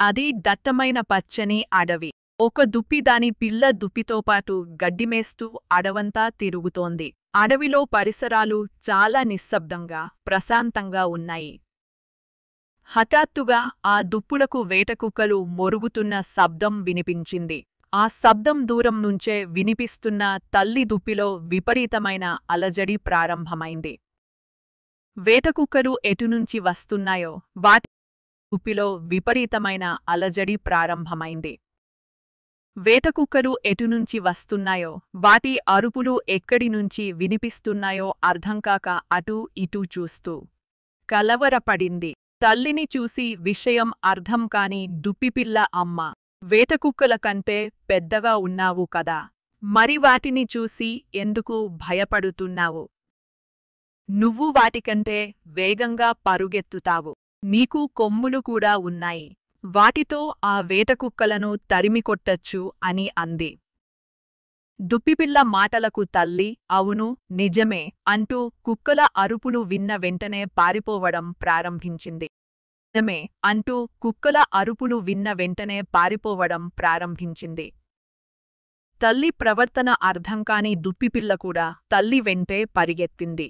అది దట్టమైన పచ్చని అడవి. ఒక దుప్పి దాని పిల్ల దుప్పితో పాటు గడ్డిమేస్తూ అడవంతా తిరుగుతోంది. అడవిలో పరిసరాలు చాలా నిశ్శబ్దంగా, ప్రశాంతంగా ఉన్నాయి. హఠాత్తుగా ఆ దుప్పులకు వేటకుక్కలు మొరుగుతున్న శబ్దం వినిపించింది. ఆ శబ్దం దూరం నుంచే వినిపిస్తున్న తల్లి దుప్పిలో విపరీతమైన అలజడి ప్రారంభమైంది. వేటకుక్కలు ఎటునుంచి వస్తున్నాయో వాటి దుప్పిలో విపరీతమైన అలజడి ప్రారంభమైంది. వేటకుక్కలు ఎటునుంచి వస్తున్నాయో వాటి అరుపులు ఎక్కడి నుంచి వినిపిస్తున్నాయో అర్థంకాక అటూ ఇటూ చూస్తూ కలవరపడింది. తల్లిని చూసి విషయం అర్థం కాని దుప్పిపిల్ల అమ్మ, వేటకుక్కల కంటే పెద్దగా ఉన్నావు కదా, మరి వాటిని చూసి ఎందుకు భయపడుతున్నావు? నువ్వు వాటికంటే వేగంగా పరుగెత్తుతావు. నీకు కొమ్ములు కూడా ఉన్నాయి. వాటితో ఆ వేటకుక్కలను తరిమికొట్టచ్చు అని అంది. దుప్పిపిల్ల మాటలకు తల్లి, అవును, నిజమే అంటూ కుక్కల అరుపులు విన్న వెంటనే పారిపోవడం ప్రారంభించింది. నిజమే అంటూ కుక్కల అరుపులు విన్న వెంటనే పారిపోవడం ప్రారంభించింది. తల్లి ప్రవర్తన అర్థంకాని దుప్పిపిల్ల కూడా తల్లి వెంటే పరిగెత్తింది.